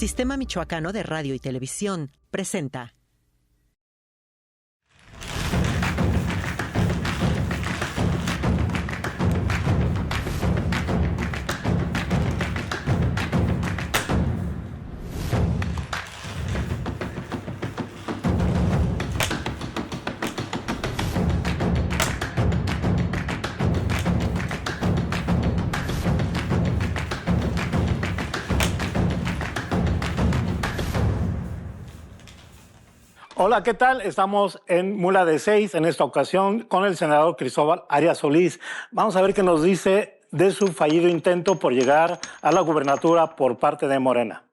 Sistema Michoacano de Radio y Televisión presenta. Hola, ¿qué tal? Estamos en Mula de 6 en esta ocasión con el senador Cristóbal Arias Solís. Vamos a ver qué nos dice de su fallido intento por llegar a la gubernatura por parte de Morena.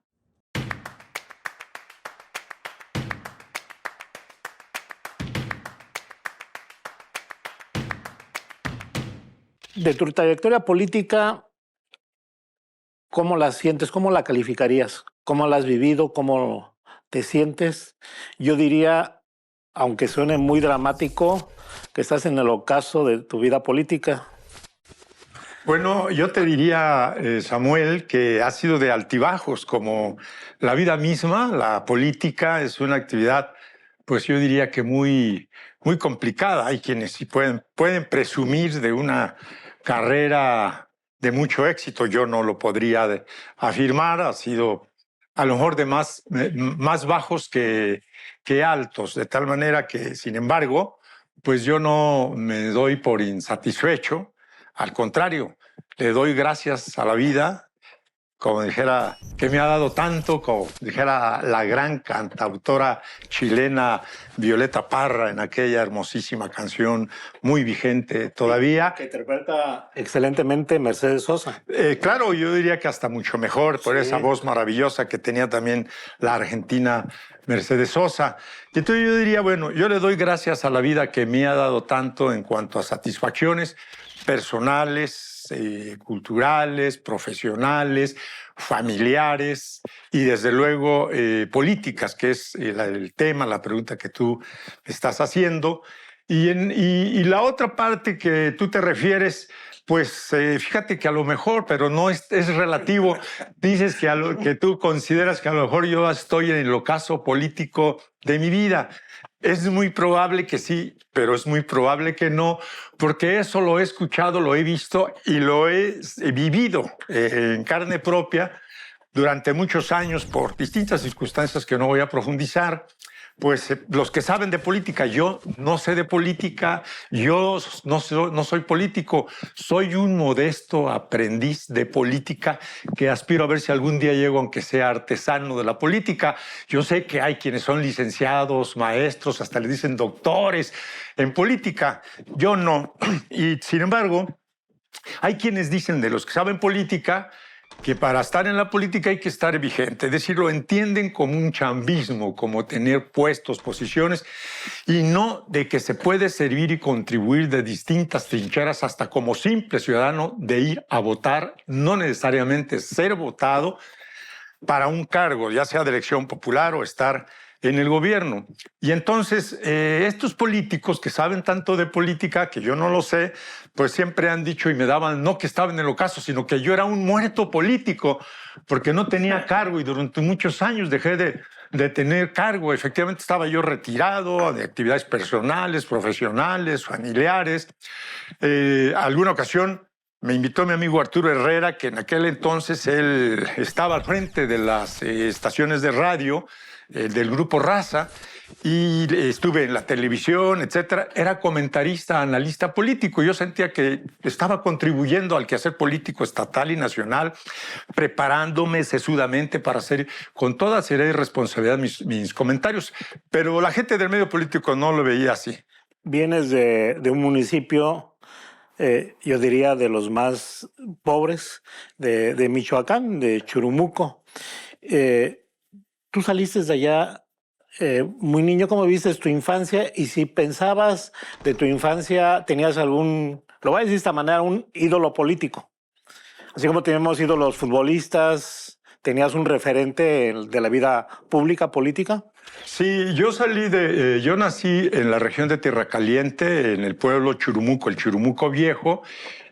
De tu trayectoria política, ¿cómo la sientes? ¿Cómo la calificarías? ¿Cómo la has vivido? ¿Cómo te sientes? Yo diría, aunque suene muy dramático, que estás en el ocaso de tu vida política. Bueno, yo te diría, Samuel, que ha sido de altibajos, como la vida misma. La política es una actividad, pues yo diría que muy complicada. Hay quienes sí pueden presumir de una carrera de mucho éxito. Yo no lo podría afirmar. Ha sido a lo mejor de más bajos que altos, de tal manera que, sin embargo, pues yo no me doy por insatisfecho. Al contrario, le doy gracias a la vida, como dijera, que me ha dado tanto, como dijera la gran cantautora chilena Violeta Parra en aquella hermosísima canción muy vigente todavía. Que interpreta excelentemente Mercedes Sosa. Claro, yo diría que hasta mucho mejor por esa voz maravillosa que tenía también la argentina Mercedes Sosa. Y entonces yo diría, bueno, yo le doy gracias a la vida que me ha dado tanto en cuanto a satisfacciones personales, culturales, profesionales, familiares y desde luego políticas, que es el tema, la pregunta que tú estás haciendo. Y la otra parte que tú te refieres, pues fíjate que a lo mejor, pero no es relativo, dices que tú consideras que a lo mejor yo estoy en el ocaso político de mi vida. Es muy probable que sí, pero es muy probable que no, porque eso lo he escuchado, lo he visto y lo he vivido en carne propia durante muchos años por distintas circunstancias que no voy a profundizar. Pues los que saben de política, yo no sé de política, yo no soy político, soy un modesto aprendiz de política que aspiro a ver si algún día llego, aunque sea artesano de la política. Yo sé que hay quienes son licenciados, maestros, hasta le dicen doctores en política, yo no. Y sin embargo, hay quienes dicen de los que saben política que para estar en la política hay que estar vigente, es decir, lo entienden como un chambismo, como tener puestos, posiciones, y no de que se puede servir y contribuir de distintas trincheras hasta como simple ciudadano de ir a votar, no necesariamente ser votado para un cargo, ya sea de elección popular o estar en el gobierno. Y entonces estos políticos que saben tanto de política, que yo no lo sé, pues siempre han dicho y me daban, no que estaba en el ocaso, sino que yo era un muerto político, porque no tenía cargo y durante muchos años dejé de tener cargo. Efectivamente estaba yo retirado de actividades personales, profesionales, familiares. Alguna ocasión me invitó mi amigo Arturo Herrera, que en aquel entonces él estaba al frente de las estaciones de radio del Grupo Raza, y estuve en la televisión, etcétera. Era comentarista, analista político. Yo sentía que estaba contribuyendo al quehacer político estatal y nacional, preparándome sesudamente para hacer con toda seriedad y responsabilidad mis comentarios. Pero la gente del medio político no lo veía así. Vienes de un municipio, yo diría, de los más pobres de Michoacán, de Churumuco. Tú saliste de allá muy niño. ¿Cómo viste tu infancia? Y si pensabas de tu infancia, ¿tenías algún, lo voy a decir de esta manera, un ídolo político? Así como tenemos ídolos futbolistas, ¿tenías un referente de la vida pública, política? Sí, yo nací en la región de Tierra Caliente, en el pueblo Churumuco, el Churumuco Viejo,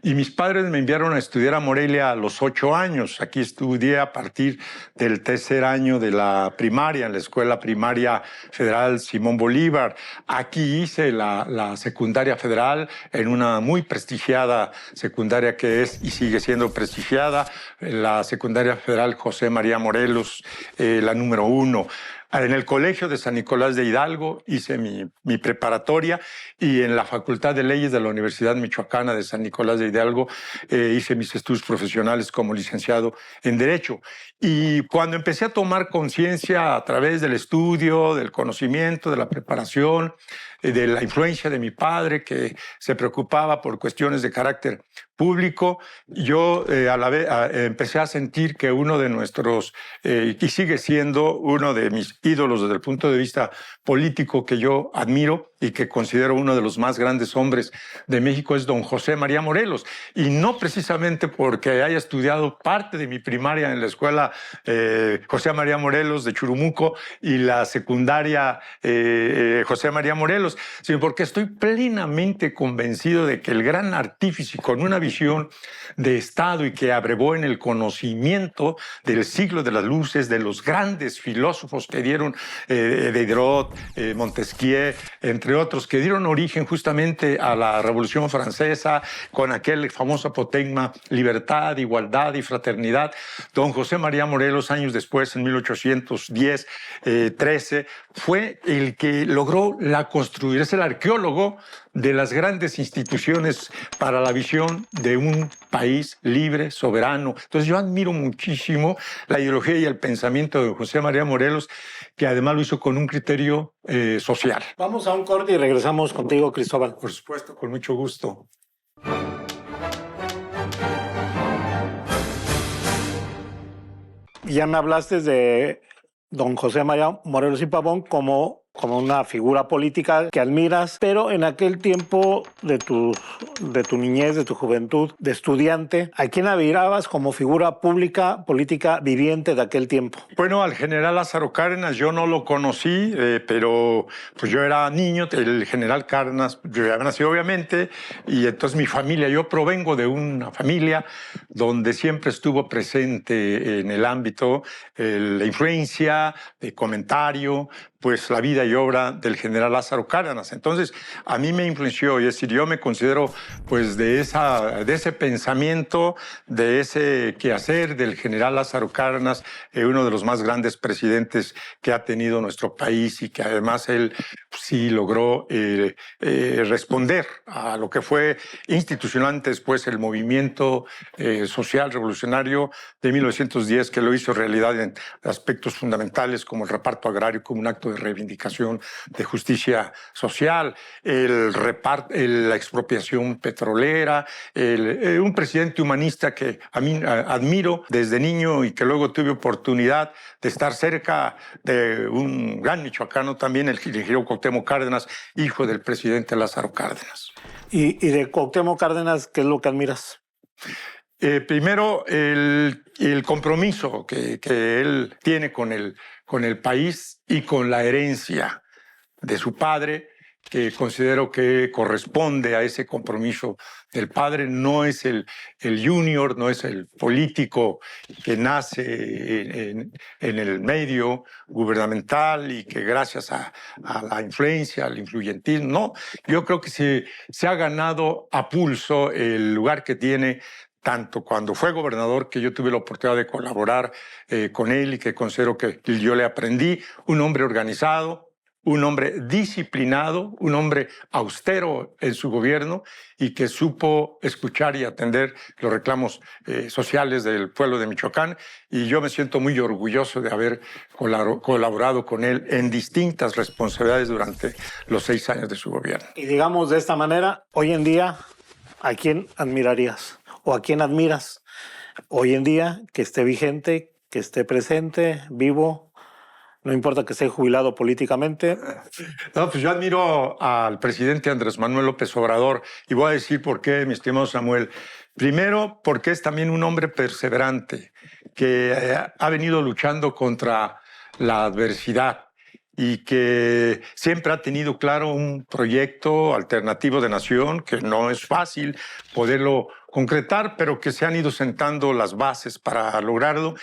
y mis padres me enviaron a estudiar a Morelia a los 8 años. Aquí estudié a partir del tercer año de la primaria, en la Escuela Primaria Federal Simón Bolívar. Aquí hice la secundaria federal en una muy prestigiada secundaria que es y sigue siendo prestigiada, la secundaria federal José María Morelos, la número 1. En el Colegio de San Nicolás de Hidalgo hice mi preparatoria y en la Facultad de Leyes de la Universidad Michoacana de San Nicolás de Hidalgo hice mis estudios profesionales como licenciado en Derecho. Y cuando empecé a tomar conciencia a través del estudio, del conocimiento, de la preparación, de la influencia de mi padre, que se preocupaba por cuestiones de carácter público, yo a la vez empecé a sentir que uno de nuestros, y sigue siendo uno de mis ídolos desde el punto de vista político que yo admiro y que considero uno de los más grandes hombres de México, es don José María Morelos. Y no precisamente porque haya estudiado parte de mi primaria en la escuela José María Morelos de Churumuco y la secundaria José María Morelos, sino porque estoy plenamente convencido de que el gran artífice con una visión de Estado y que abrevó en el conocimiento del siglo de las luces, de los grandes filósofos que dieron, Diderot, Montesquieu, entre otros, que dieron origen justamente a la Revolución Francesa con aquel famoso apotegma libertad, igualdad y fraternidad. Don José María Morelos, años después, en 1810-13, fue el que logró construir, es el arqueólogo de las grandes instituciones para la visión de un país libre, soberano. Entonces yo admiro muchísimo la ideología y el pensamiento de José María Morelos, que además lo hizo con un criterio social. Vamos a un corte y regresamos contigo, Cristóbal. Por supuesto, con mucho gusto. Ya me hablaste de don José María Morelos y Pavón como una figura política que admiras, pero en aquel tiempo de tu niñez, de tu juventud, de estudiante, ¿a quién admirabas como figura pública, política viviente de aquel tiempo? Bueno, al general Lázaro Cárdenas yo no lo conocí, pero pues yo era niño, el general Cárdenas, yo había nacido obviamente, y entonces mi familia, yo provengo de una familia donde siempre estuvo presente en el ámbito la influencia, el comentario, pues la vida y obra del general Lázaro Cárdenas. Entonces, a mí me influenció, y es decir, yo me considero pues de ese pensamiento, de ese quehacer del general Lázaro Cárdenas, uno de los más grandes presidentes que ha tenido nuestro país y que además él sí logró responder a lo que fue institucionalmente después el movimiento social revolucionario de 1910, que lo hizo realidad en aspectos fundamentales como el reparto agrario, como un acto de reivindicación de justicia social, la expropiación petrolera, un presidente humanista que a mí admiro desde niño y que luego tuve oportunidad de estar cerca de un gran michoacano también, el ingeniero Cuauhtémoc Cárdenas, hijo del presidente Lázaro Cárdenas. ¿Y de Cuauhtémoc Cárdenas qué es lo que admiras? Primero, el compromiso que él tiene con el país y con la herencia de su padre, que considero que corresponde a ese compromiso del padre. No es el junior, no es el político que nace en el medio gubernamental y que gracias a la influencia, al influyentismo, no. Yo creo que se ha ganado a pulso el lugar que tiene, tanto cuando fue gobernador, que yo tuve la oportunidad de colaborar con él y que considero que yo le aprendí, un hombre organizado, un hombre disciplinado, un hombre austero en su gobierno y que supo escuchar y atender los reclamos sociales del pueblo de Michoacán. Y yo me siento muy orgulloso de haber colaborado con él en distintas responsabilidades durante los 6 años de su gobierno. Y digamos de esta manera, hoy en día, ¿a quién admirarías o a quién admiras hoy en día que esté vigente, que esté presente, vivo? No importa que esté jubilado políticamente. No, pues yo admiro al presidente Andrés Manuel López Obrador y voy a decir por qué, mi estimado Samuel. Primero, porque es también un hombre perseverante que ha venido luchando contra la adversidad y que siempre ha tenido claro un proyecto alternativo de nación que no es fácil poderlo concretar, pero que se han ido sentando las bases para lograrlo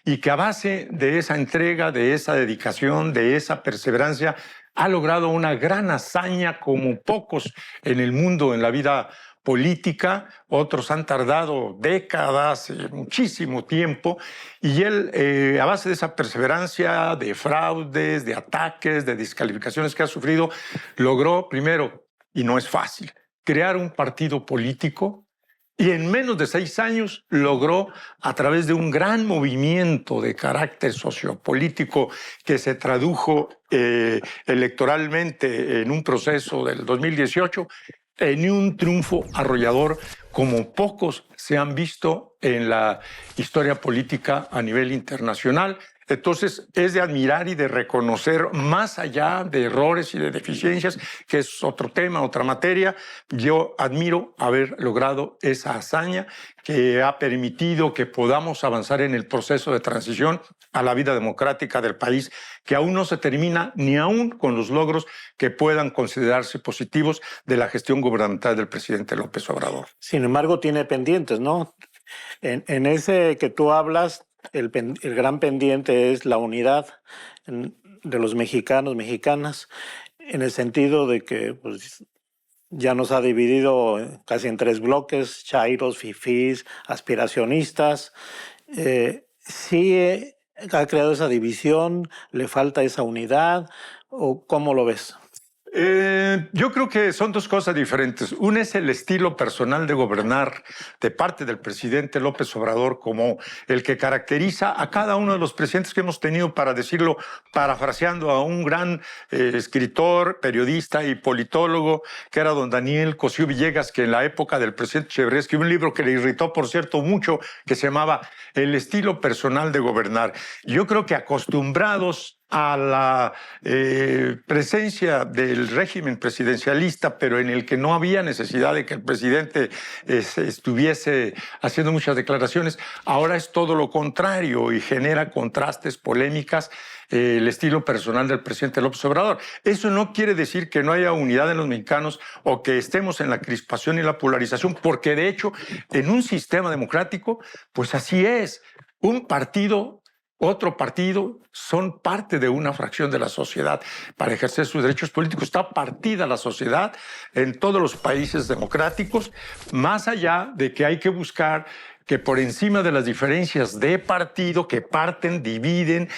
y que a base de esa entrega, de esa dedicación, de esa perseverancia, ha logrado una gran hazaña como pocos en el mundo, en la vida política. Otros han tardado décadas, muchísimo tiempo, y él, a base de esa perseverancia, de fraudes, de ataques, de descalificaciones que ha sufrido, logró primero, y no es fácil, crear un partido político. Y en menos de 6 años logró, a través de un gran movimiento de carácter sociopolítico que se tradujo electoralmente en un proceso del 2018, en un triunfo arrollador como pocos se han visto en la historia política a nivel internacional. Entonces, es de admirar y de reconocer, más allá de errores y de deficiencias, que es otro tema, otra materia. Yo admiro haber logrado esa hazaña que ha permitido que podamos avanzar en el proceso de transición a la vida democrática del país, que aún no se termina, ni aún con los logros que puedan considerarse positivos de la gestión gubernamental del presidente López Obrador. Sin embargo, tiene pendientes, ¿no? En ese que tú hablas, el gran pendiente es la unidad de los mexicanos, mexicanas, en el sentido de que pues, ya nos ha dividido casi en 3 bloques: chairos, fifís, aspiracionistas. ¿Sí ha creado esa división? ¿Le falta esa unidad? ¿O cómo lo ves? Yo creo que son 2 cosas diferentes. Una es el estilo personal de gobernar de parte del presidente López Obrador, como el que caracteriza a cada uno de los presidentes que hemos tenido, para decirlo, parafraseando a un gran escritor, periodista y politólogo, que era don Daniel Cosío Villegas, que en la época del presidente Echeverría escribió un libro que le irritó, por cierto, mucho, que se llamaba El estilo personal de gobernar. Yo creo que acostumbrados a la presencia del régimen presidencialista, pero en el que no había necesidad de que el presidente estuviese haciendo muchas declaraciones, ahora es todo lo contrario y genera contrastes, polémicas, el estilo personal del presidente López Obrador. Eso no quiere decir que no haya unidad en los mexicanos o que estemos en la crispación y la polarización, porque de hecho en un sistema democrático pues así es. Un partido, otro partido, son parte de una fracción de la sociedad. Para ejercer sus derechos políticos está partida la sociedad en todos los países democráticos, más allá de que hay que buscar que por encima de las diferencias de partido que parten, dividen,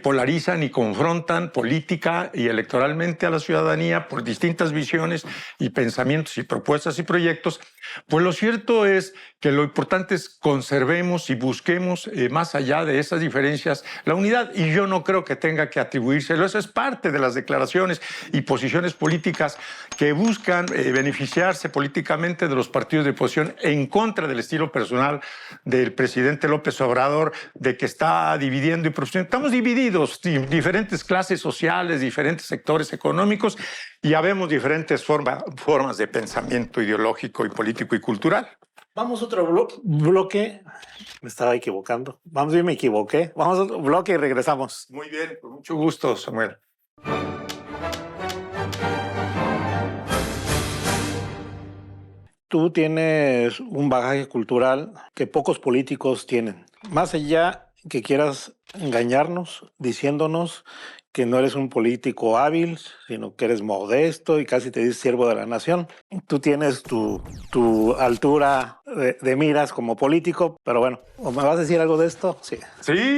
polarizan y confrontan política y electoralmente a la ciudadanía por distintas visiones y pensamientos y propuestas y proyectos, pues lo cierto es que lo importante es conservemos y busquemos más allá de esas diferencias la unidad, y yo no creo que tenga que atribuírselo. Eso es parte de las declaraciones y posiciones políticas que buscan beneficiarse políticamente de los partidos de oposición en contra del estilo personal del presidente López Obrador, de que está dividiendo y profesionando. Estamos divididos en diferentes clases sociales, diferentes sectores económicos, y habemos diferentes formas de pensamiento ideológico y político y cultural. Vamos a otro bloque. Me estaba equivocando. Me equivoqué. Vamos a otro bloque y regresamos. Muy bien, con mucho gusto, Samuel. Tú tienes un bagaje cultural que pocos políticos tienen. Más allá que quieras engañarnos diciéndonos que no eres un político hábil, sino que eres modesto y casi te dices siervo de la nación. Tú tienes tu altura de miras como político, pero bueno, ¿o me vas a decir algo de esto? Sí.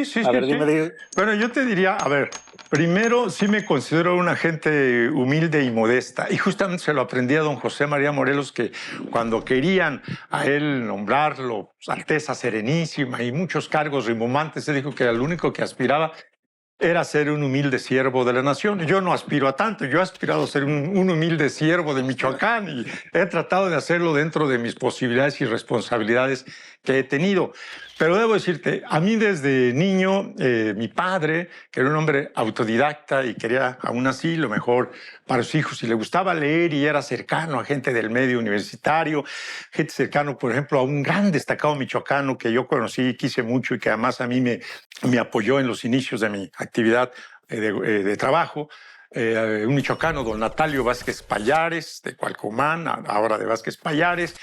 Sí. A ver, dime. Bueno, yo te diría, a ver, primero sí me considero una gente humilde y modesta, y justamente se lo aprendí a don José María Morelos, que cuando querían a él nombrarlo Alteza Serenísima y muchos cargos rimbombantes, se dijo que era lo único que aspiraba era ser un humilde siervo de la nación. Yo no aspiro a tanto, yo he aspirado a ser un humilde siervo de Michoacán y he tratado de hacerlo dentro de mis posibilidades y responsabilidades que he tenido. Pero debo decirte, a mí desde niño, mi padre, que era un hombre autodidacta y quería aún así lo mejor para sus hijos, y le gustaba leer y era cercano a gente del medio universitario, gente cercano, por ejemplo, a un gran destacado michoacano que yo conocí y quise mucho y que además a mí me apoyó en los inicios de mi actividad de trabajo, un michoacano, don Natalio Vázquez Pallares, de Cualcomán, ahora de Vázquez Pallares.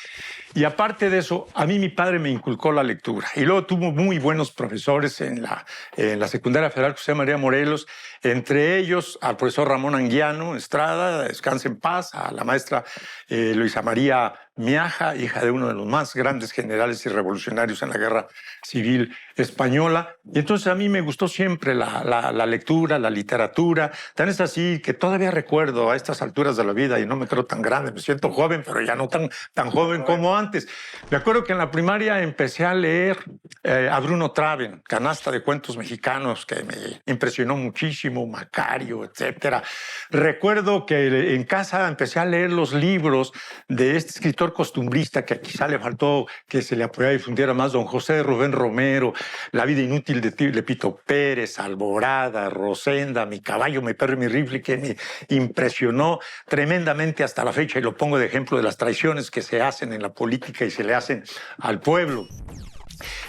Y aparte de eso, a mí mi padre me inculcó la lectura. Y luego tuvo muy buenos profesores en la secundaria federal José María Morelos, entre ellos al profesor Ramón Anguiano Estrada, descanse en paz, a la maestra Luisa María Miaja, hija de uno de los más grandes generales y revolucionarios en la Guerra Civil Española. Y entonces a mí me gustó siempre la lectura, la literatura. Tan es así que todavía recuerdo a estas alturas de la vida, y no me creo tan grande, me siento joven, pero ya no tan joven como antes. Me acuerdo que en la primaria empecé a leer a Bruno Traven, canasta de cuentos mexicanos, que me impresionó muchísimo, Macario, etcétera. Recuerdo que en casa empecé a leer los libros de este escritor costumbrista, que quizá le faltó que se le apoyara y difundiera más, don José de Rubén Romero, La vida inútil de Pito Pérez, Alborada, Rosenda, Mi caballo, mi perro y mi rifle, que me impresionó tremendamente hasta la fecha, y lo pongo de ejemplo de las traiciones que se hacen en la política y se le hacen al pueblo.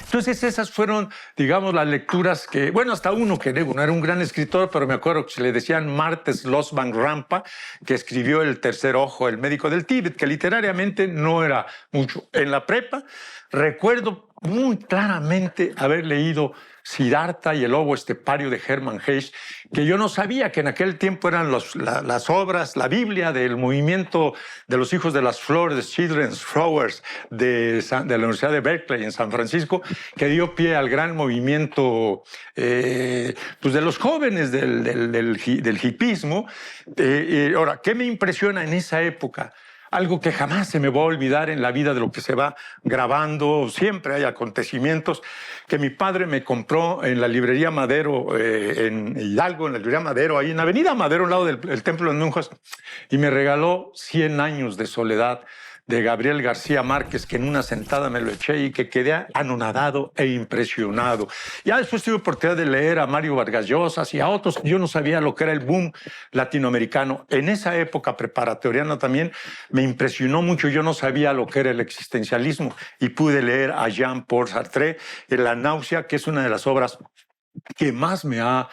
Entonces esas fueron, digamos, las lecturas que, bueno, hasta uno que no era un gran escritor, pero me acuerdo que se le decían Martes Losban Rampa, que escribió El tercer ojo, El médico del Tíbet, que literariamente no era mucho. En la prepa recuerdo muy claramente haber leído Siddhartha y el lobo estepario de Hermann Hesse, que yo no sabía que en aquel tiempo eran las obras, la Biblia del movimiento de los hijos de las flores, Children's Flowers, de la Universidad de Berkeley en San Francisco, que dio pie al gran movimiento pues de los jóvenes del hipismo. Ahora, ¿qué me impresiona en esa época? Algo que jamás se me va a olvidar en la vida de lo que se va grabando, siempre hay acontecimientos, que mi padre me compró en la librería Madero, en Hidalgo, en la librería Madero, ahí en Avenida Madero, al lado del Templo de Monjas, y me regaló 100 años de soledad de Gabriel García Márquez, que en una sentada me lo eché y que quedé anonadado e impresionado. Ya después tuve oportunidad de leer a Mario Vargas Llosa y a otros. Yo no sabía lo que era el boom latinoamericano. En esa época preparatoriana también me impresionó mucho. Yo no sabía lo que era el existencialismo y pude leer a Jean-Paul Sartre en La náusea, que es una de las obras que más me ha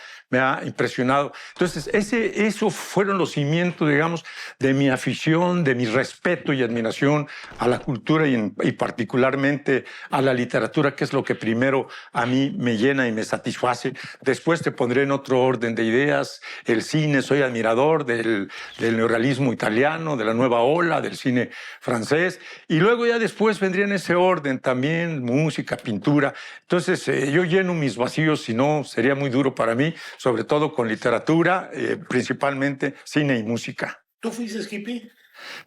impresionado. Entonces, eso fueron los cimientos, digamos, de mi afición, de mi respeto y admiración a la cultura y particularmente a la literatura, que es lo que primero a mí me llena y me satisface. Después te pondré en otro orden de ideas el cine. Soy admirador del neorrealismo italiano, de la nueva ola, del cine francés, y luego ya después vendría en ese orden también música, pintura. Entonces, yo lleno mis vacíos, si no, sería muy duro para mí, sobre todo con literatura, principalmente cine y música. ¿Tú fuiste hippie?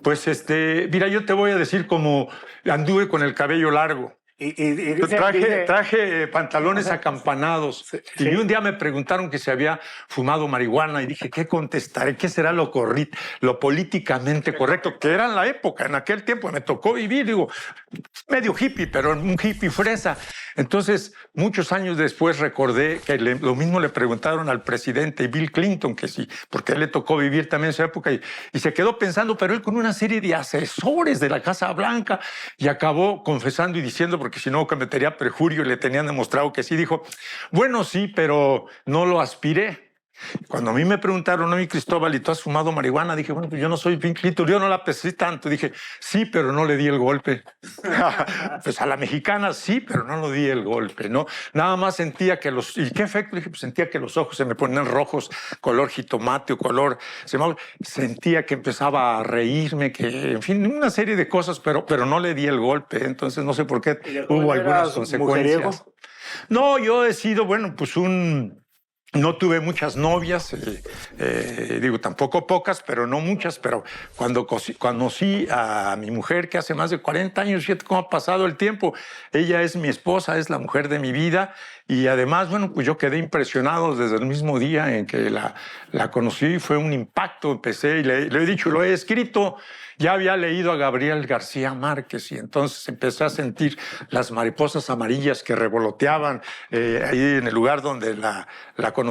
Pues, mira, yo te voy a decir cómo anduve con el cabello largo. Traje pantalones acampanados. Sí. Y un día me preguntaron que se había fumado marihuana y dije, ¿qué contestaré? ¿Qué será lo políticamente correcto? Que era en la época, en aquel tiempo me tocó vivir, digo, medio hippie, pero un hippie fresa. Entonces, muchos años después recordé que lo mismo le preguntaron al presidente Bill Clinton, que sí, porque a él le tocó vivir también esa época y se quedó pensando, pero él con una serie de asesores de la Casa Blanca, y acabó confesando y diciendo, porque si no cometería perjurio, y le tenían demostrado que sí, dijo, bueno, sí, pero no lo aspiré. Cuando a mí me preguntaron, oye, Cristóbal, ¿y tú has fumado marihuana? Dije, bueno, pues yo no soy Bill Clinton, yo no la pesé tanto. Dije, sí, pero no le di el golpe. Pues a la mexicana sí, pero no le di el golpe, ¿no? Nada más sentía que ¿y qué efecto? Dije, pues sentía que los ojos se me ponían rojos, color jitomate o color... Sentía que empezaba a reírme, que, en fin, una serie de cosas, pero no le di el golpe. Entonces no sé por qué hubo algunas consecuencias. ¿Mujeriego? No, yo he sido, bueno, pues no tuve muchas novias, digo, tampoco pocas, pero no muchas, pero cuando conocí a mi mujer, que hace más de 40 años, fíjate cómo ha pasado el tiempo, ella es mi esposa, es la mujer de mi vida, y además, bueno, pues yo quedé impresionado desde el mismo día en que la conocí, fue un impacto, empecé, y le he dicho, lo he escrito, ya había leído a Gabriel García Márquez y entonces empecé a sentir las mariposas amarillas que revoloteaban ahí en el lugar donde la conocí,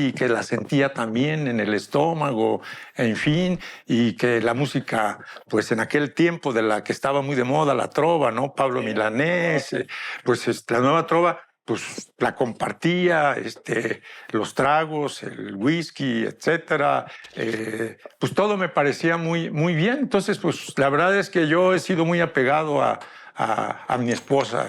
y que la sentía también en el estómago, en fin, y que la música, pues en aquel tiempo de la que estaba muy de moda, la trova, ¿no? Pablo Milanés, pues la nueva trova, pues la compartía, los tragos, el whisky, etcétera. Pues todo me parecía muy, muy bien. Entonces, pues la verdad es que yo he sido muy apegado a mi esposa.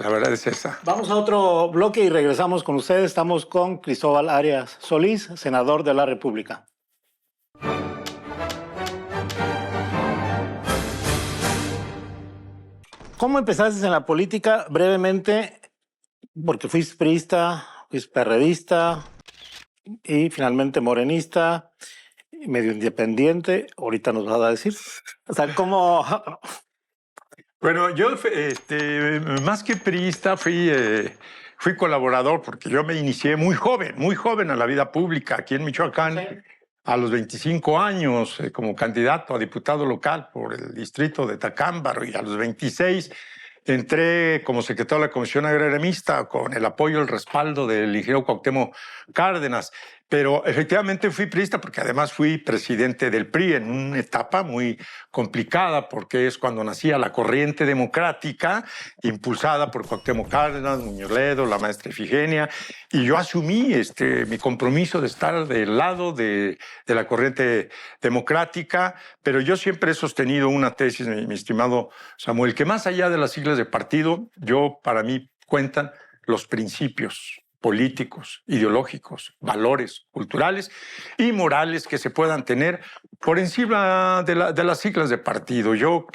La verdad es esa. Vamos a otro bloque y regresamos con ustedes. Estamos con Cristóbal Arias Solís, senador de la República. ¿Cómo empezaste en la política? Brevemente, porque fuiste priista, fuiste perredista y finalmente morenista, medio independiente. Ahorita nos vas a decir. O sea, ¿cómo? Bueno, yo más que priista fui colaborador porque yo me inicié muy joven a la vida pública aquí en Michoacán. Sí. A los 25 años como candidato a diputado local por el distrito de Tacámbaro, y a los 26 entré como secretario de la Comisión Agraria Mixta con el apoyo y el respaldo del ingeniero Cuauhtémoc Cárdenas. Pero efectivamente fui priista porque además fui presidente del PRI en una etapa muy complicada, porque es cuando nacía la corriente democrática impulsada por Cuauhtémoc Cárdenas, Muñoz Ledo, la maestra Ifigenia, y yo asumí mi compromiso de estar del lado de la corriente democrática. Pero yo siempre he sostenido una tesis, mi estimado Samuel, que más allá de las siglas de partido, para mí cuentan los principios políticos, ideológicos, valores culturales y morales que se puedan tener por encima de las siglas de partido. Yo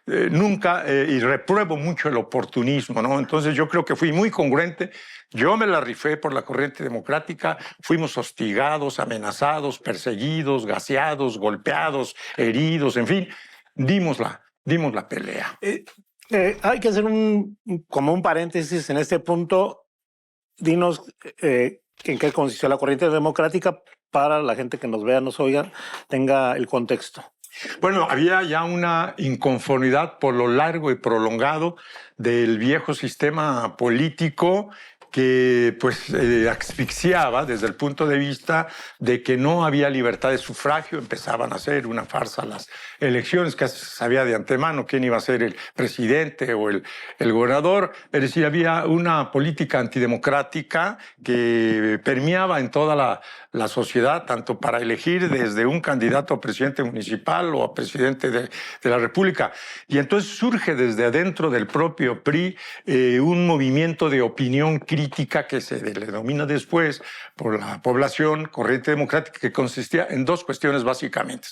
nunca y repruebo mucho el oportunismo, ¿no? Entonces yo creo que fui muy congruente. Yo me la rifé por la corriente democrática. Fuimos hostigados, amenazados, perseguidos, gaseados, golpeados, heridos, en fin, dimos la pelea. Hay que hacer como un paréntesis en este punto. Dinos en qué consistió la corriente democrática para la gente que nos vea, nos oiga, tenga el contexto. Bueno, había ya una inconformidad por lo largo y prolongado del viejo sistema político que asfixiaba desde el punto de vista de que no había libertad de sufragio. Empezaban a ser una farsa las elecciones, casi se sabía de antemano quién iba a ser el presidente o el gobernador. Es decir, había una política antidemocrática que permeaba en toda la sociedad, tanto para elegir desde un candidato a presidente municipal o a presidente de la República. Y entonces surge desde adentro del propio PRI un movimiento de opinión crítica que se le denomina después por la población corriente democrática, que consistía en dos cuestiones básicamente: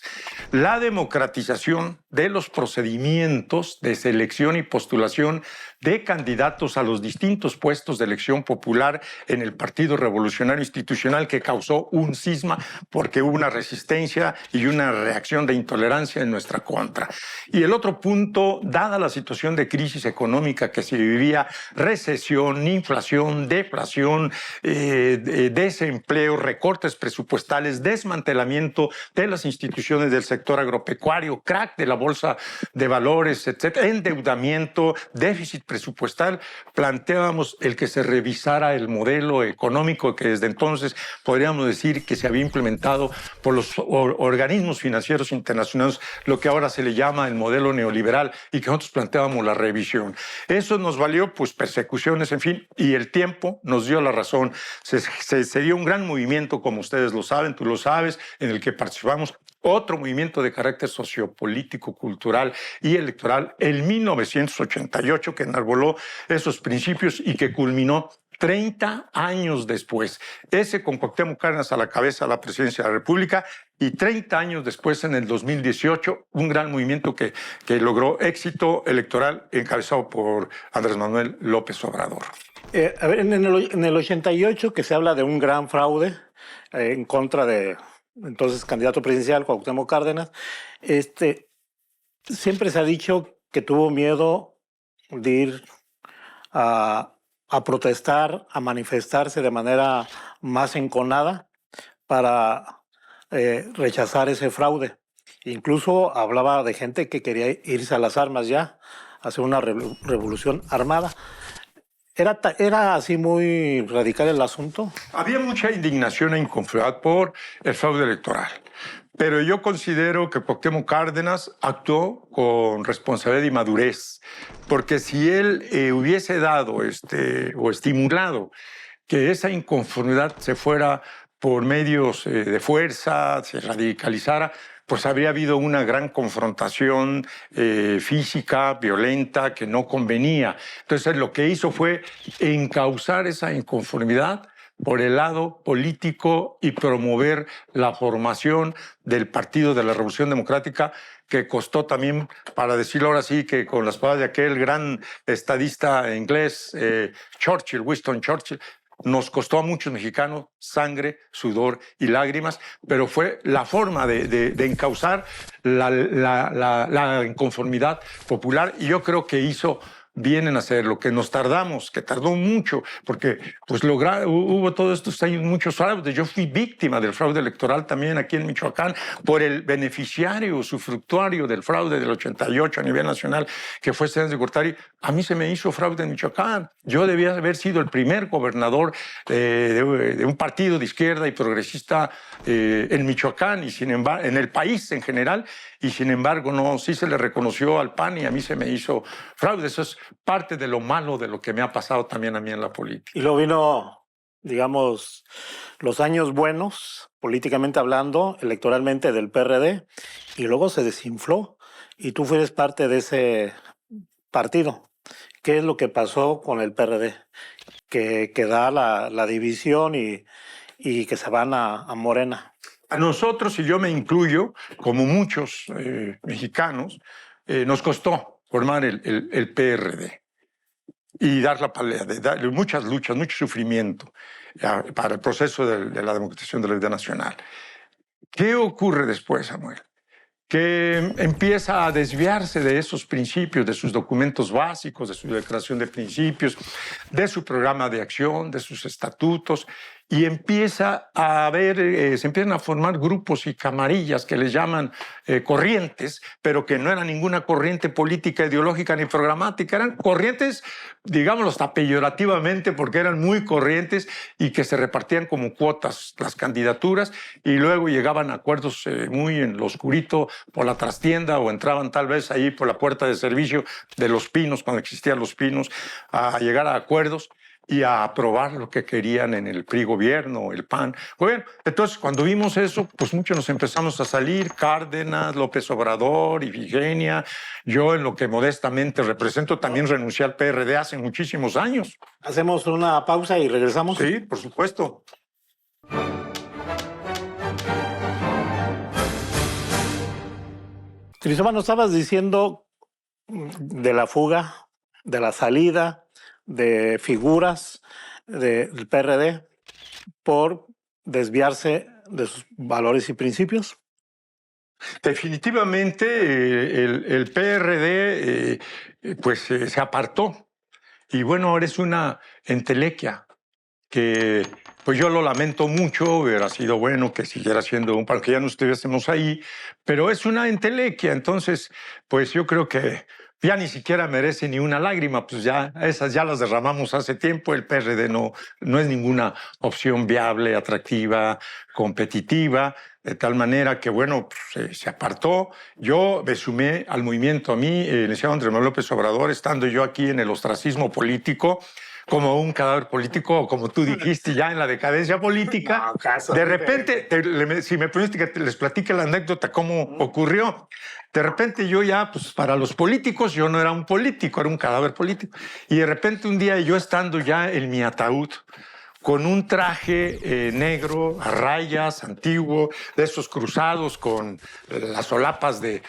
la democratización de los procedimientos de selección y postulación de candidatos a los distintos puestos de elección popular en el Partido Revolucionario Institucional, que causó un cisma porque hubo una resistencia y una reacción de intolerancia en nuestra contra. Y el otro punto, dada la situación de crisis económica que se vivía, recesión, inflación, deflación, desempleo, recortes presupuestales, desmantelamiento de las instituciones del sector agropecuario, crack de la bolsa de valores, etcétera, endeudamiento, déficit presupuestal, planteábamos el que se revisara el modelo económico que desde entonces podríamos decir que se había implementado por los organismos financieros internacionales, lo que ahora se le llama el modelo neoliberal, y que nosotros planteábamos la revisión. Eso nos valió persecuciones, en fin, y el tiempo nos dio la razón. Se dio un gran movimiento, como ustedes lo saben, tú lo sabes, en el que participamos. Otro movimiento de carácter sociopolítico, cultural y electoral, el 1988, que enarboló esos principios y que culminó 30 años después. Ese con Cuauhtémoc Cárdenas a la cabeza de la presidencia de la República, y 30 años después, en el 2018, un gran movimiento que logró éxito electoral encabezado por Andrés Manuel López Obrador. A ver, en el 88, que se habla de un gran fraude en contra de entonces candidato presidencial Cuauhtémoc Cárdenas, siempre se ha dicho que tuvo miedo de ir a protestar, a manifestarse de manera más enconada para rechazar ese fraude. Incluso hablaba de gente que quería irse a las armas ya, hacer una revolución armada. ¿Era así muy radical el asunto? Había mucha indignación e inconformidad por el fraude electoral, Pero yo considero que Cuauhtémoc Cárdenas actuó con responsabilidad y madurez, porque si él hubiese dado o estimulado que esa inconformidad se fuera por medios de fuerza, se radicalizara, pues habría habido una gran confrontación física, violenta, que no convenía. Entonces lo que hizo fue encauzar esa inconformidad por el lado político y promover la formación del Partido de la Revolución Democrática, que costó también, para decirlo ahora sí, que con las palabras de aquel gran estadista inglés, Winston Churchill, nos costó a muchos mexicanos sangre, sudor y lágrimas, pero fue la forma de encauzar la inconformidad popular, y yo creo que hizo bien en hacerlo, que nos tardamos, que tardó mucho, porque pues hubo todos estos años muchos fraudes. Yo fui víctima del fraude electoral también aquí en Michoacán por el beneficiario usufructuario del fraude del 88 a nivel nacional, que fue César de Gortari. A mí se me hizo fraude en Michoacán. Yo debía haber sido el primer gobernador de un partido de izquierda y progresista en Michoacán, y sin embargo, en el país en general, y sin embargo no, sí se le reconoció al PAN y a mí se me hizo fraude. Eso es parte de lo malo de lo que me ha pasado también a mí en la política. Y luego vino, digamos, los años buenos, políticamente hablando, electoralmente del PRD, y luego se desinfló, y tú fueres parte de ese partido. ¿Qué es lo que pasó con el PRD? Que da la división y que se van a Morena. A nosotros, y yo me incluyo, como muchos mexicanos, nos costó formar el PRD y dar la pelea, dar muchas luchas, mucho sufrimiento para el proceso de la democratización de la vida nacional. ¿Qué ocurre después, Samuel? Que empieza a desviarse de esos principios, de sus documentos básicos, de su declaración de principios, de su programa de acción, de sus estatutos, y empieza a haber, se empiezan a formar grupos y camarillas que les llaman corrientes, pero que no eran ninguna corriente política, ideológica ni programática, eran corrientes, digámoslo hasta peyorativamente, porque eran muy corrientes y que se repartían como cuotas las candidaturas, y luego llegaban a acuerdos muy en lo oscurito por la trastienda, o entraban tal vez ahí por la puerta de servicio de Los Pinos, cuando existían Los Pinos, a llegar a acuerdos y a aprobar lo que querían en el PRI gobierno, el PAN. Bueno, entonces cuando vimos eso, pues muchos nos empezamos a salir, Cárdenas, López Obrador, Ifigenia. Yo, en lo que modestamente represento, también renuncié al PRD hace muchísimos años. Hacemos una pausa y regresamos. Sí, por supuesto. Cristóbal, nos estabas diciendo de la fuga, de la salida de figuras del PRD por desviarse de sus valores y principios. Definitivamente el PRD se apartó, y bueno, ahora es una entelequia que pues yo lo lamento mucho. Hubiera sido bueno que siguiera siendo un partido, que ya no estuviésemos ahí, pero es una entelequia. Entonces pues yo creo que ya ni siquiera merece ni una lágrima, pues ya esas ya las derramamos hace tiempo. El PRD no es ninguna opción viable, atractiva, competitiva, de tal manera que, bueno, pues, se apartó. Yo me sumé al movimiento, a mí, el licenciado Andrés Manuel López Obrador, estando yo aquí en el ostracismo político, como un cadáver político, como tú dijiste, ya en la decadencia política. No, de repente, si me permites que les platique la anécdota, cómo ocurrió. De repente yo ya, pues para los políticos, yo no era un político, era un cadáver político. Y de repente un día, yo estando ya en mi ataúd, con un traje negro a rayas, antiguo, de esos cruzados con las solapas de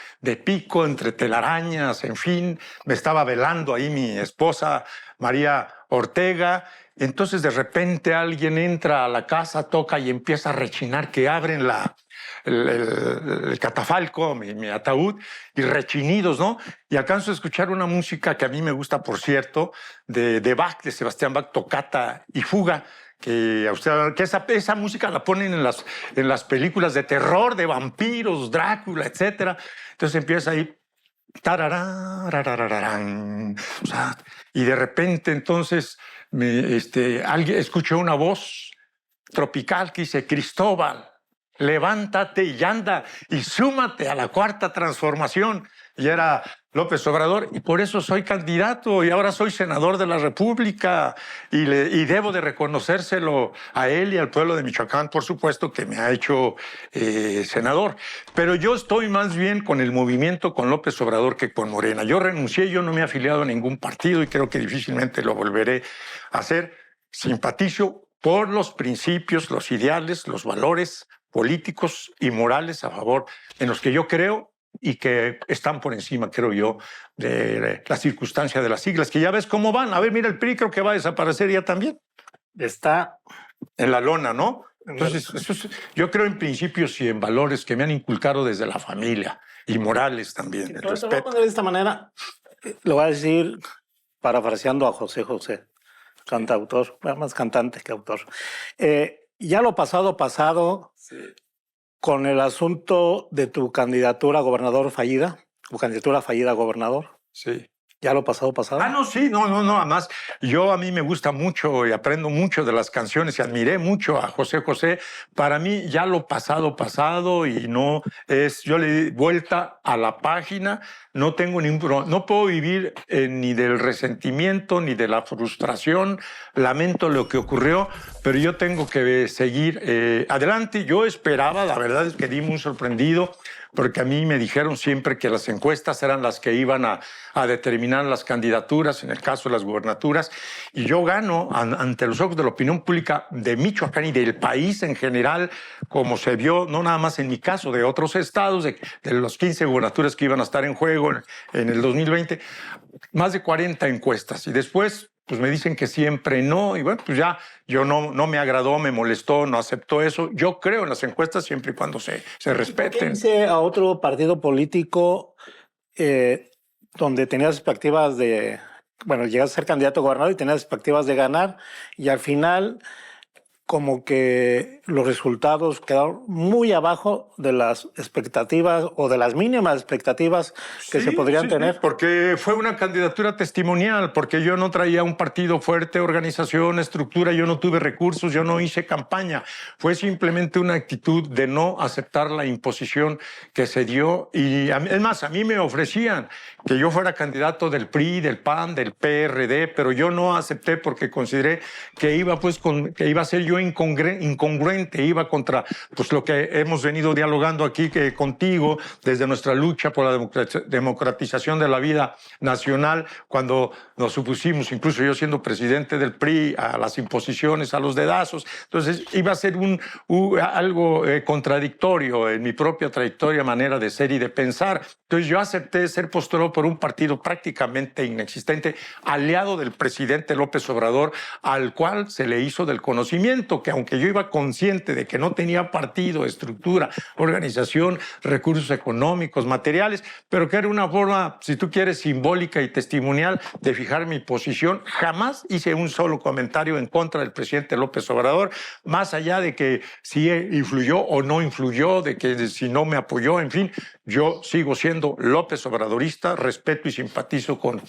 pico, entre telarañas, en fin, me estaba velando ahí mi esposa María Ortega. Entonces de repente alguien entra a la casa, toca y empieza a rechinar, que abren el catafalco, mi ataúd, y rechinidos, ¿no? Y alcanzo a escuchar una música que a mí me gusta, por cierto, de Bach, de Sebastián Bach, tocata y fuga, que esa música la ponen en las películas de terror, de vampiros, Drácula, etc. Entonces empieza ahí, tararán, o sea, y de repente entonces alguien escuchó una voz tropical que dice: Cristóbal, levántate y anda y súmate a la cuarta transformación. Y era López Obrador, y por eso soy candidato y ahora soy senador de la República y debo de reconocérselo a él y al pueblo de Michoacán, por supuesto, que me ha hecho senador. Pero yo estoy más bien con el movimiento con López Obrador que con Morena. Yo renuncié, yo no me he afiliado a ningún partido y creo que difícilmente lo volveré a hacer. Simpatizo por los principios, los ideales, los valores políticos y morales a favor en los que yo creo y que están por encima, creo yo, de la circunstancia de las siglas, que ya ves cómo van. A ver, mira, el PRI creo que va a desaparecer ya también. Está en la lona, ¿no? Entonces, yo creo en principios y en valores que me han inculcado desde la familia y morales también. El respeto. respeto. De esta manera, lo voy a decir parafraseando a José José, cantautor, más cantante que autor. Ya lo pasado, sí, con el asunto de tu candidatura a gobernador fallida, tu candidatura fallida a gobernador. Sí. ¿Ya lo pasado? Ah, no, sí, no, además, a mí me gusta mucho y aprendo mucho de las canciones y admiré mucho a José José. Para mí ya lo pasado y no es, yo le di vuelta a la página, no tengo no puedo vivir ni del resentimiento ni de la frustración, lamento lo que ocurrió, pero yo tengo que seguir adelante. Yo esperaba, la verdad es que di muy sorprendido, porque a mí me dijeron siempre que las encuestas eran las que iban a determinar las candidaturas, en el caso de las gubernaturas, y yo gano ante los ojos de la opinión pública de Michoacán y del país en general, como se vio, no nada más en mi caso, de otros estados, de los 15 gubernaturas que iban a estar en juego en el 2020, más de 40 encuestas, y después pues me dicen que siempre no, y bueno, pues ya yo no me agradó, me molestó, no aceptó eso. Yo creo en las encuestas siempre y cuando se respeten. ¿Qué a otro partido político donde tenías expectativas de, bueno, llegaste a ser candidato a gobernador y tenías expectativas de ganar, y al final como que los resultados quedaron muy abajo de las expectativas o de las mínimas expectativas que se podrían tener? Sí, porque fue una candidatura testimonial, porque yo no traía un partido fuerte, organización, estructura, yo no tuve recursos, yo no hice campaña. Fue simplemente una actitud de no aceptar la imposición que se dio. Y es más, a mí me ofrecían que yo fuera candidato del PRI, del PAN, del PRD, pero yo no acepté porque consideré que iba a ser yo incongruente, iba contra pues lo que hemos venido dialogando aquí contigo desde nuestra lucha por la democratización de la vida nacional, cuando nos opusimos, incluso yo siendo presidente del PRI, a las imposiciones, a los dedazos. Entonces iba a ser algo contradictorio en mi propia trayectoria, manera de ser y de pensar. Entonces yo acepté ser postulado por un partido prácticamente inexistente, aliado del presidente López Obrador, al cual se le hizo del conocimiento que aunque yo iba consciente de que no tenía partido, estructura, organización, recursos económicos, materiales, pero que era una forma, si tú quieres, simbólica y testimonial de fijar mi posición, jamás hice un solo comentario en contra del presidente López Obrador, más allá de que si influyó o no influyó, de que si no me apoyó, en fin, yo sigo siendo López Obradorista, respeto y simpatizo con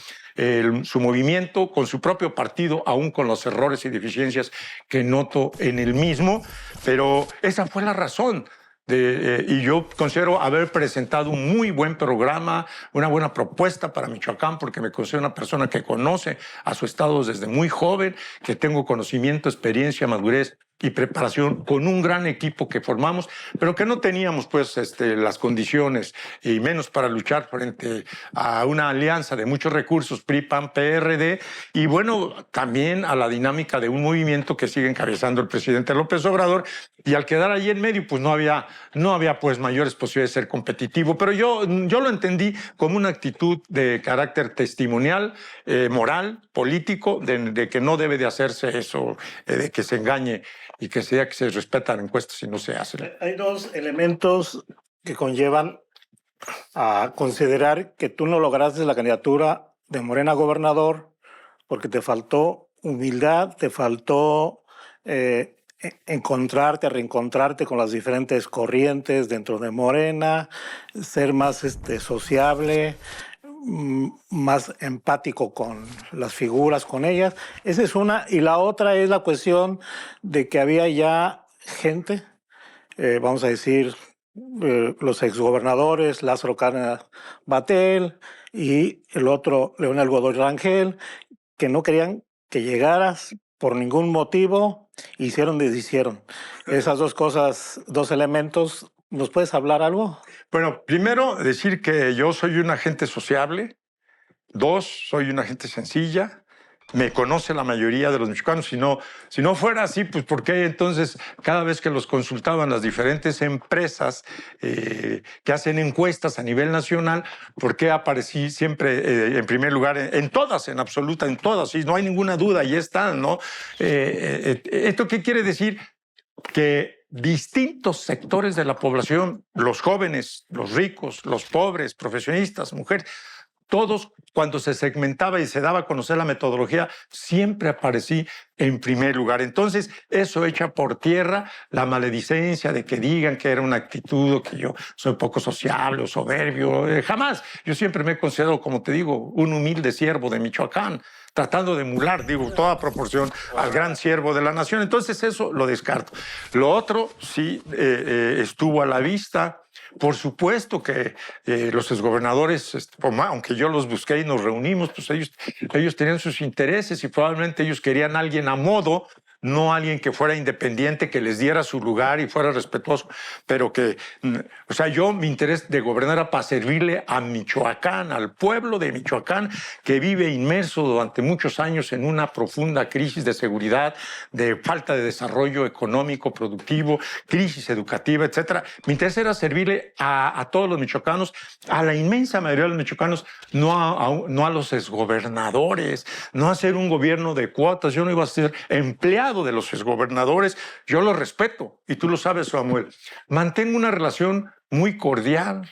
su movimiento, con su propio partido, aún con los errores y deficiencias que noto en el mismo, pero esa fue la razón. Y yo considero haber presentado un muy buen programa, una buena propuesta para Michoacán, porque me considero una persona que conoce a su estado desde muy joven, que tengo conocimiento, experiencia, madurez y preparación con un gran equipo que formamos, pero que no teníamos pues las condiciones y menos para luchar frente a una alianza de muchos recursos PRI, PAN, PRD, y bueno, también a la dinámica de un movimiento que sigue encabezando el presidente López Obrador, y al quedar ahí en medio pues no había pues mayores posibilidades de ser competitivo, pero yo lo entendí como una actitud de carácter testimonial, moral, político, de que no debe de hacerse eso, de que se engañe y que se respetan encuestas y no se hacen. Hay dos elementos que conllevan a considerar que tú no lograste la candidatura de Morena a gobernador porque te faltó humildad, te faltó reencontrarte con las diferentes corrientes dentro de Morena, ser más sociable, más empático con las figuras, con ellas. Esa es una. Y la otra es la cuestión de que había ya gente vamos a decir, los exgobernadores, Lázaro Cárdenas Batel y el otro, Leonel Godoy Rangel, que no querían que llegaras por ningún motivo, hicieron, deshicieron. Esas dos cosas, dos elementos, ¿nos puedes hablar algo? Bueno, primero decir que yo soy una gente sociable. Dos, soy una gente sencilla. Me conoce la mayoría de los michoacanos. Si no fuera así, pues ¿por qué entonces cada vez que los consultaban las diferentes empresas que hacen encuestas a nivel nacional, por qué aparecí siempre en primer lugar en todas, en absoluta, en todas? Y no hay ninguna duda, ahí están, ¿no? ¿Esto qué quiere decir? Que distintos sectores de la población, los jóvenes, los ricos, los pobres, profesionistas, mujeres, todos, cuando se segmentaba y se daba a conocer la metodología, siempre aparecí en primer lugar. Entonces, eso echa por tierra la maledicencia de que digan que era una actitud o que yo soy poco sociable o soberbio. Jamás. Yo siempre me he considerado, como te digo, un humilde siervo de Michoacán, tratando de emular, digo, toda proporción al gran siervo de la nación. Entonces, eso lo descarto. Lo otro, sí, estuvo a la vista. Por supuesto que los exgobernadores, aunque yo los busqué y nos reunimos, pues ellos tenían sus intereses y probablemente ellos querían a alguien a modo, no alguien que fuera independiente, que les diera su lugar y fuera respetuoso, pero que, o sea, mi interés de gobernar era para servirle a Michoacán, al pueblo de Michoacán, que vive inmerso durante muchos años en una profunda crisis de seguridad, de falta de desarrollo económico, productivo, crisis educativa, etcétera. Mi interés era servirle a todos los michoacanos, a la inmensa mayoría de los michoacanos, no a los exgobernadores, no hacer un gobierno de cuotas. Yo no iba a ser empleado de los exgobernadores. Yo los respeto y tú lo sabes, Samuel. Mantengo una relación muy cordial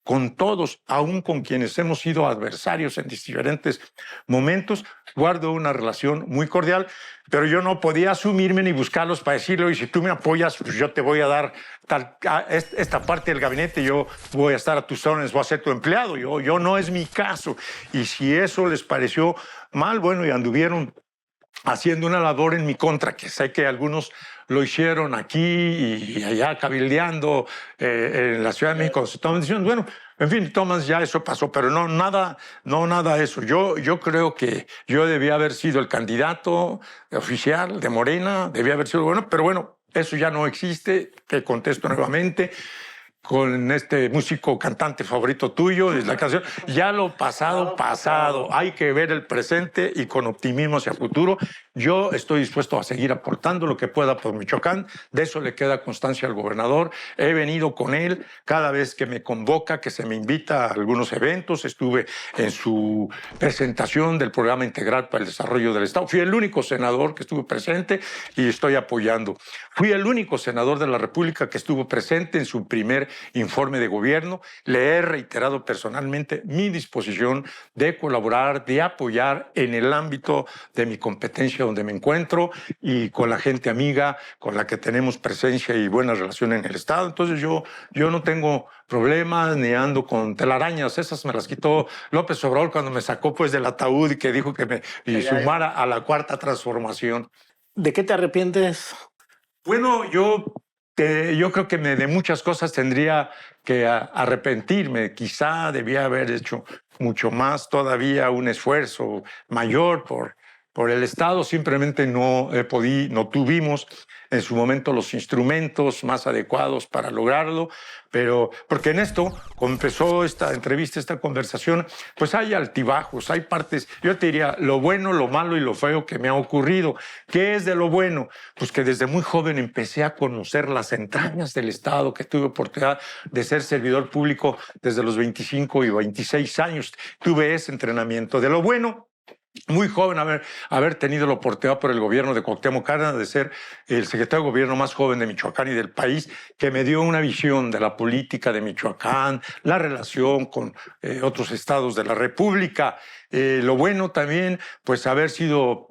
con todos, aun con quienes hemos sido adversarios en diferentes momentos. Guardo una relación muy cordial, pero yo no podía asumirme ni buscarlos para decirlo, y si tú me apoyas, pues yo te voy a dar esta parte del gabinete, yo voy a estar a tus órdenes, voy a ser tu empleado. Yo no es mi caso. Y si eso les pareció mal, bueno, y anduvieron haciendo una labor en mi contra, que sé que algunos lo hicieron aquí y allá cabildeando en la Ciudad de México, se toman decisiones. Bueno, en fin, Tomás, ya eso pasó, pero no nada de eso. Yo creo que yo debía haber sido el candidato oficial de Morena, debía haber sido bueno, pero bueno, eso ya no existe. Te contesto nuevamente con este músico cantante favorito tuyo, es la canción. Ya lo pasado, pasado. Hay que ver el presente y con optimismo hacia el futuro. Yo estoy dispuesto a seguir aportando lo que pueda por Michoacán. De eso le queda constancia al gobernador. He venido con él cada vez que me convoca, que se me invita a algunos eventos. Estuve en su presentación del Programa Integral para el Desarrollo del Estado. Fui el único senador que estuvo presente y estoy apoyando. Fui el único senador de la República que estuvo presente en su primer informe de gobierno. Le he reiterado personalmente mi disposición de colaborar, de apoyar en el ámbito de mi competencia donde me encuentro y con la gente amiga con la que tenemos presencia y buena relación en el Estado. Entonces yo no tengo problemas ni ando con telarañas. Esas me las quitó López Obrador cuando me sacó pues del ataúd y que dijo que me sumara a la Cuarta Transformación. ¿De qué te arrepientes? Bueno, yo creo que de muchas cosas tendría que arrepentirme. Quizá debía haber hecho mucho más todavía, un esfuerzo mayor por el Estado. Simplemente no tuvimos en su momento los instrumentos más adecuados para lograrlo, pero porque en esto, como empezó esta entrevista, esta conversación, pues hay altibajos, hay partes, yo te diría, lo bueno, lo malo y lo feo que me ha ocurrido. ¿Qué es de lo bueno? Pues que desde muy joven empecé a conocer las entrañas del Estado, que tuve oportunidad de ser servidor público desde los 25 y 26 años. Tuve ese entrenamiento. De lo bueno, muy joven haber tenido la oportunidad por el gobierno de Cuauhtémoc Cárdenas de ser el secretario de gobierno más joven de Michoacán y del país, que me dio una visión de la política de Michoacán, la relación con otros estados de la República. Lo bueno también, pues haber sido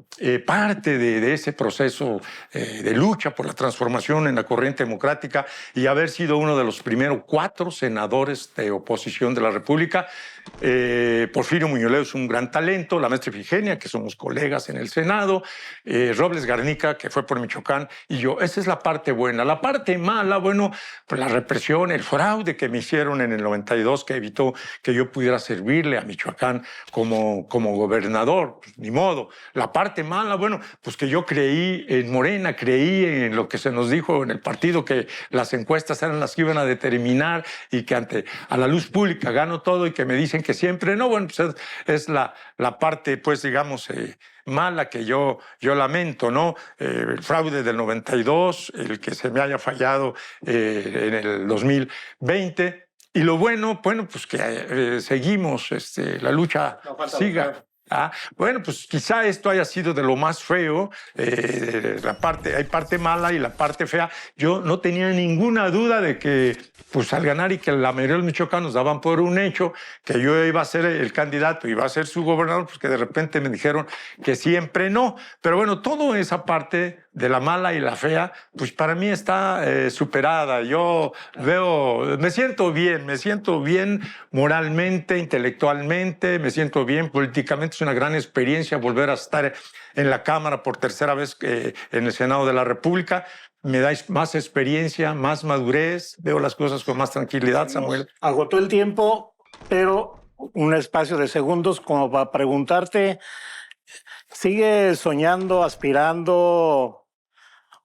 parte de ese proceso de lucha por la transformación en la corriente democrática y haber sido uno de los primeros 4 senadores de oposición de la República. Porfirio Muñoz Ledo es un gran talento, la maestra Ifigenia, que somos colegas en el Senado, Robles Garnica, que fue por Michoacán, y yo. Esa es la parte buena. La parte mala, bueno, pues la represión, el fraude que me hicieron en el 92, que evitó que yo pudiera servirle a Michoacán como gobernador, pues, ni modo. La parte mala, bueno, pues que yo creí en Morena, creí en lo que se nos dijo en el partido, que las encuestas eran las que iban a determinar y que a la luz pública gano todo y que me dicen que siempre no. Bueno, pues es la parte, pues digamos, mala que yo lamento, ¿no? El fraude del 92, el que se me haya fallado en el 2020. Y lo bueno, pues que seguimos, la lucha siga. Bueno, pues quizá esto haya sido de lo más feo, hay parte mala y la parte fea. Yo no tenía ninguna duda de que, pues al ganar y que la mayoría de los michoacanos daban por un hecho que yo iba a ser el candidato, iba a ser su gobernador, pues que de repente me dijeron que siempre no. Pero bueno, toda esa parte de la mala y la fea, pues para mí está superada. Yo me siento bien moralmente, intelectualmente, me siento bien políticamente. Es una gran experiencia volver a estar en la Cámara por tercera vez en el Senado de la República. Me dais más experiencia, más madurez, veo las cosas con más tranquilidad, Samuel. Nos agotó el tiempo, pero un espacio de segundos como para preguntarte, ¿sigues soñando, aspirando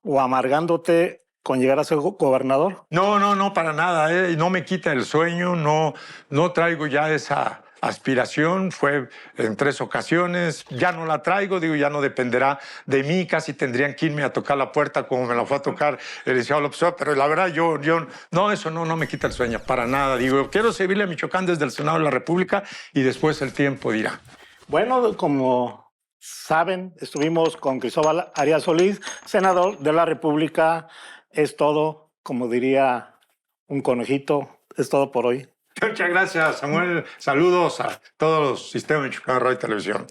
o amargándote con llegar a ser gobernador? No, para nada. No me quita el sueño, no traigo ya esa aspiración. Fue en 3 ocasiones, ya no la traigo, ya no dependerá de mí. Casi tendrían que irme a tocar la puerta como me la fue a tocar el licenciado López Obrador, pero la verdad eso no me quita el sueño, para nada. Quiero servirle a Michoacán desde el Senado de la República y después el tiempo dirá. Bueno, como saben, estuvimos con Cristóbal Arias Solís, senador de la República. Es todo, como diría un conejito, es todo por hoy. Muchas gracias, Samuel. Saludos a todos los sistemas de Michoacán Radio y Televisión.